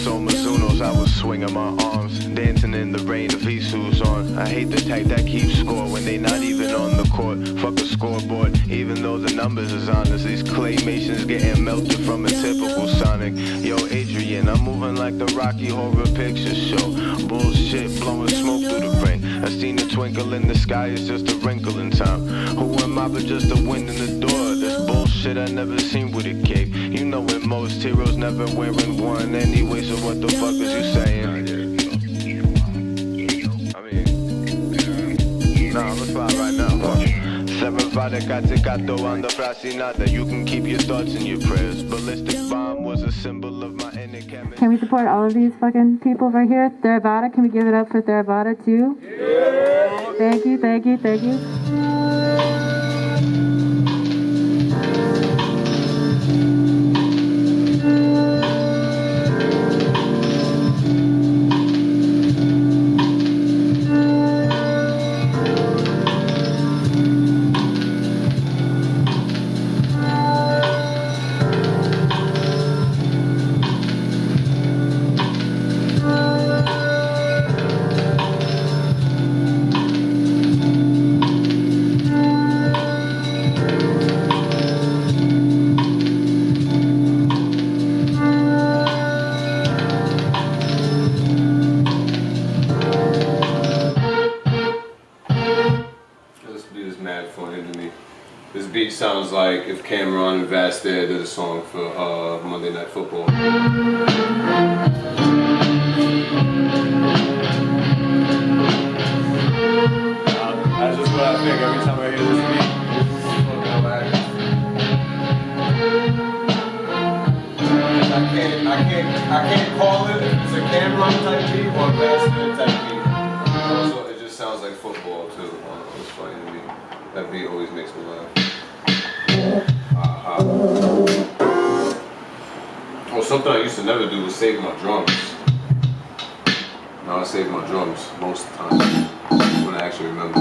so Mizunos, I was swinging my arms, dancing in the rain of Jesus on. I hate the type that keeps score when they not even on the court. Fuck a scoreboard, even though the numbers is honest. These claymations getting melted from a typical Sonic. Yo, Adrian, I'm moving like the Rocky Horror Picture Show. Bullshit, blowing smoke through the rain. I seen a twinkle in the sky, it's just a wrinkle in time. Who am I but just a wind in the door? This bullshit I never seen with a cape. You know when most heroes never wearing one anyway, so what the fuck is you saying? I mean, nah, I'm a spot right now. Theravada, aficionados. You can keep your thoughts and your prayers. Ballistic bomb was a symbol of my inner chemistry. Can we support all of these fucking people right here? Theravada, can we give it up for Theravada too? Yeah. Thank you, thank you, thank you. Sounds like if Cameron and Vasted did a song for Monday Night Football. That's just what I think every time I hear this beat. I can't call it if it's a Cameron type beat or a Vasted type beat. Also, it just sounds like football too. It's funny to me. That beat always makes me laugh. Well, something I used to never do was save my drums. Now I save my drums most of the time when I actually remember.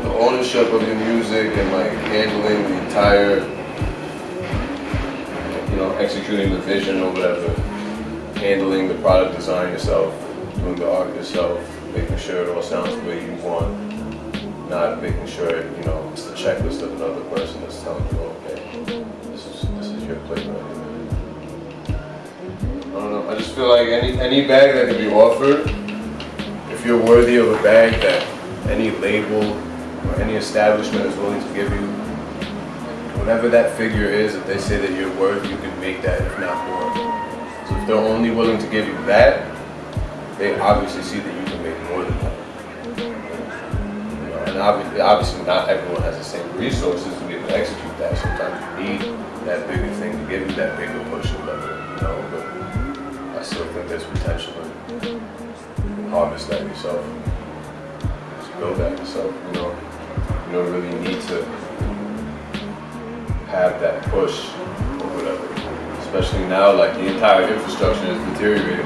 The ownership of your music and like handling the entire, executing the vision or whatever, handling the product design yourself, doing the art yourself, making sure it all sounds the way you want, not making sure it's the checklist of another person that's telling you, okay, this is your plate right here. I don't know. I just feel like any bag that can be offered. If you're worthy of a bag that any label or any establishment is willing to give you, whatever that figure is, if they say that you're worth, you can make that, if not more. So if they're only willing to give you that, they obviously see that you can make more than that. And obviously not everyone has the same resources to be able to execute that. Sometimes you need that bigger thing to give you that bigger push or whatever, but I still think there's potential in harvest that yourself. Just build that yourself, You don't really need to have that push or whatever. Especially now, like the entire infrastructure is deteriorating.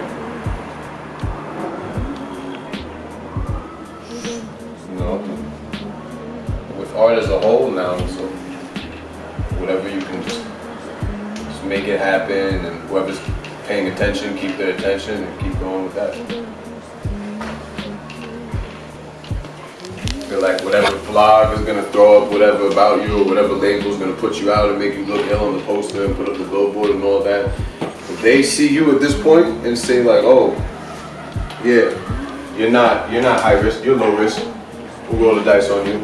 With art as a whole now, so whatever you can just make it happen, and whoever's paying attention, keep their attention and keep going with that. I feel like whatever blog is gonna throw up whatever about you, or whatever label is gonna put you out and make you look ill on the poster and put up the billboard and all that, if they see you at this point and say like, oh, yeah, you're not high risk, you're low risk, We'll roll the dice on you.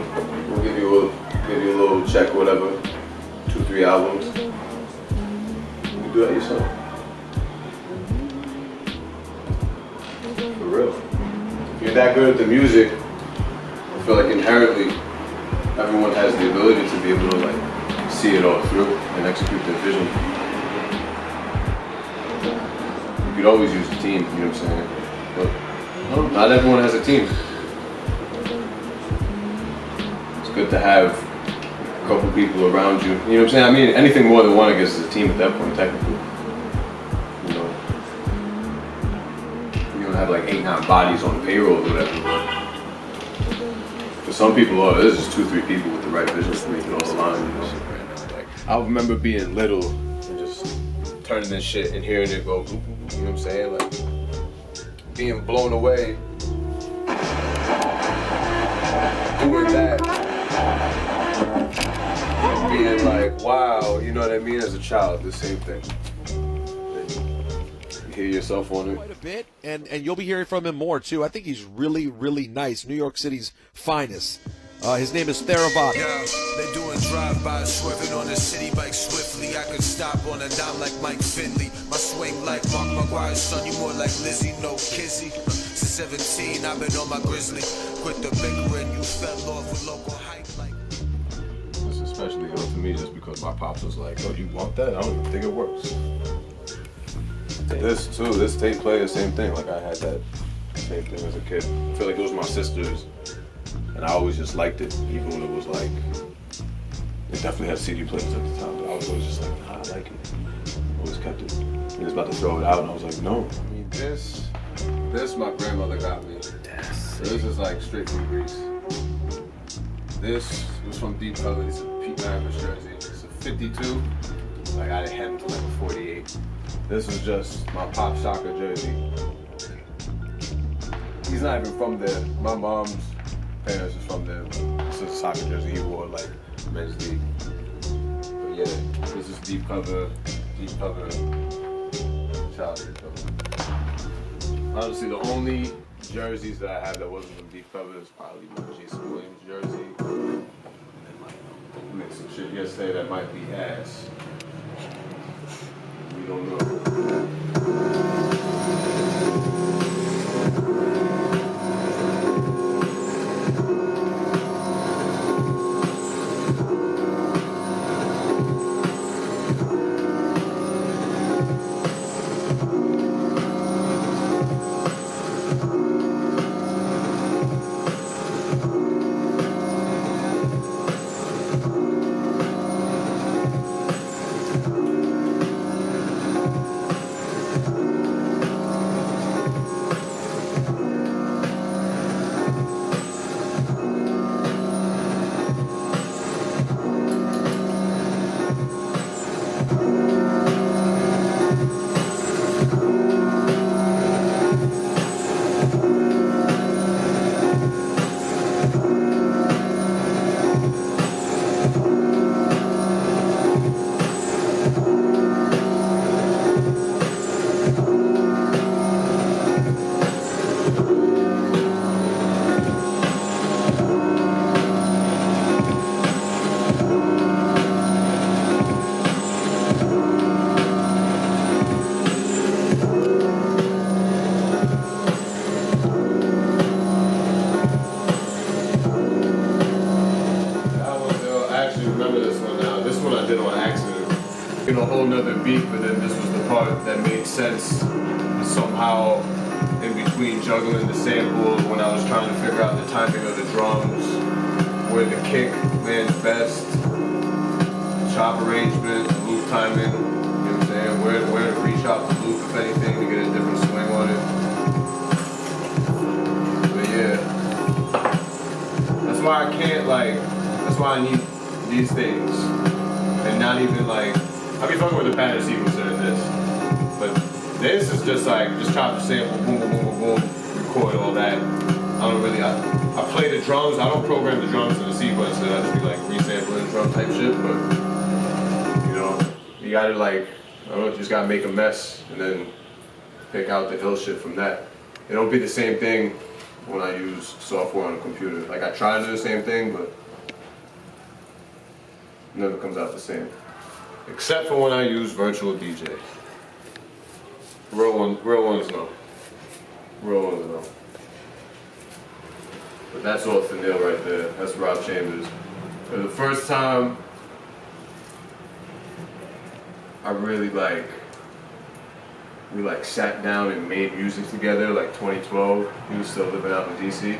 We'll give you a little check or whatever. 2-3 albums. You do that yourself. For real. If you're that good at the music, I feel like inherently everyone has the ability to be able to like see it all through and execute their vision. You could always use a team, you know what I'm saying? But no, not everyone has a team. It's good to have a couple people around you. You know what I'm saying? I mean, anything more than one, I guess, is a team at that point, technically. You know, you don't have like 8-9 bodies on the payroll or whatever. For some people, there's just 2-3 people with the right vision to make it all align. You know? Like, I remember being little and just turning this shit and hearing it go, you know what I'm saying? Like, being blown away doing that. Being like, wow, you know what I mean? As a child, the same thing. You hear yourself on it. Quite a bit, and you'll be hearing from him more, too. I think he's really, really nice. New York City's finest. His name is Theravada. Yeah, they doing drive-bys, swerving on the city bike swiftly. I could stop on a dime like Mike Finley. My swing like Mark McGuire's son, you more like Lizzie, no Kizzy. Since 17, I've been on my grizzly. Quit the bickering, you fell off with local hype like. It's especially ill to me just because my pops was like, oh, you want that? I don't even think it works. This too, this tape player, same thing. Like I had that same thing as a kid. I feel like it was my sister's. And I always just liked it, even when it was like, it definitely had CD players at the time, but I was always just like, nah, I like it. Always kept it. He was about to throw it out, and I was like, no. I mean, this my grandmother got me. So this is like straight from Greece. This was from Deep Color. It's a Pete Maravich jersey. It's a 52. I got it hemmed to like a 48. This is just my pop soccer jersey. He's not even from there. My mom's parents is from there. This is a soccer jersey he wore like men's league. But yeah, this is deep cover, child deep cover. Honestly, the only jerseys that I have that wasn't from deep cover is probably my Jason Williams jersey. And then like, I made some shit yesterday that might be ass. We don't know. A whole nother beat, but then this was the part that made sense somehow in between juggling the samples when I was trying to figure out the timing of the drums, where the kick lands best, chop arrangement, loop timing, you know what I'm saying, where to reach out the loop if anything to get a different swing on it. But yeah, that's why I can't that's why I need these things and not even I be fucking with the pattern sequencer in this, but this is just just chop the sample, boom, boom, boom, boom, boom, record all that. I play the drums, I don't program the drums in the sequencer, I just be resampling drum type shit, but you know, you gotta I don't know, you just gotta make a mess and then pick out the ill shit from that. It don't be the same thing when I use software on a computer. Like I try to do the same thing, but it never comes out the same. Except for when I use virtual DJ. Real ones no. Real ones no. But that's all Fanil right there. That's rbchmbrs. For the first time, I really we sat down and made music together, like 2012. He was still living out in DC.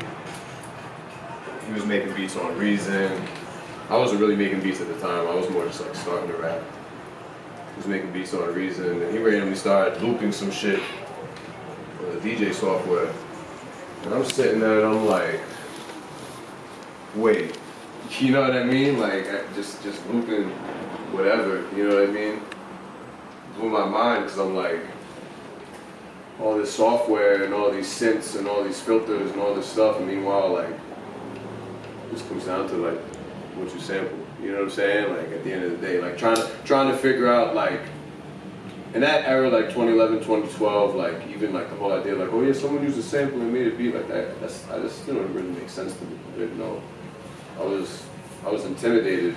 He was making beats on Reason. I wasn't really making beats at the time. I was more just like starting to rap. He was making beats on Reason, and he randomly started looping some shit on the DJ software. And I'm sitting there and I'm like, wait, you know what I mean? Like just looping whatever, you know what I mean? Blew my mind because I'm like, all this software and all these synths and all these filters and all this stuff, and meanwhile, like, it just comes down to like what you sample. You know what I'm saying? Like at the end of the day, like trying to figure out like in that era, like 2011, 2012, like even like the whole idea, like oh yeah, someone used a sample and made a beat like that. I just didn't really make sense to me. I didn't know. I was intimidated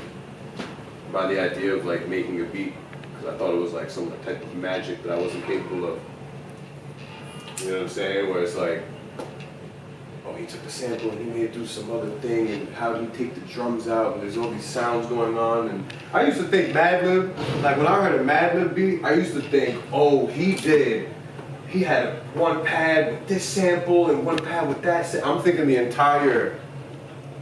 by the idea of like making a beat because I thought it was like some type of magic that I wasn't capable of. You know what I'm saying? Where it's like, oh, he took the sample and he made it do some other thing, and how do you take the drums out, and there's all these sounds going on, and I used to think Madlib, like when I heard a Madlib beat, I used to think, oh, he had one pad with this sample and one pad with that sample. I'm thinking the entire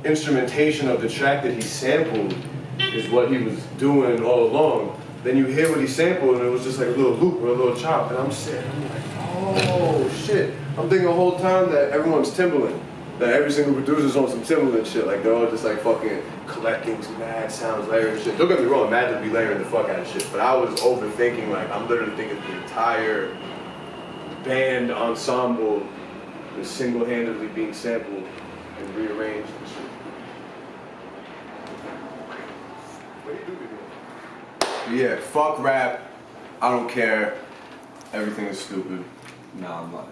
instrumentation of the track that he sampled is what he was doing all along. Then you hear what he sampled and it was just like a little loop or a little chop, and I'm sitting, I'm like, oh shit. I'm thinking the whole time that everyone's Timbaland. That every single producer's on some Timbaland shit. Like they're all just like fucking collecting some mad sounds, layering shit. Don't get me wrong, Mad to be layering the fuck out of shit. But I was overthinking, like I'm literally thinking the entire band ensemble is single-handedly being sampled and rearranged and shit. What do you do with it? Yeah, fuck rap. I don't care. Everything is stupid. Nah, I'm not.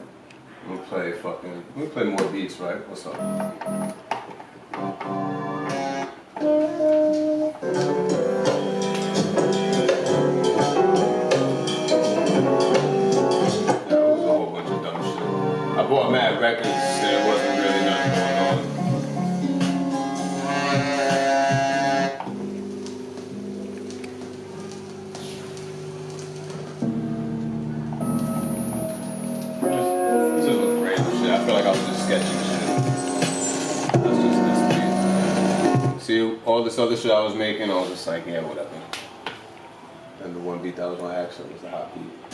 I'm gonna play more beats, right? What's up? That was a whole bunch of dumb shit. I bought mad records and there wasn't really nothing going on. I feel like I was just sketching shit. That's just this beat. See, all this other shit I was making, I was just like, yeah, whatever. And the one beat that was on accident was the hot beat.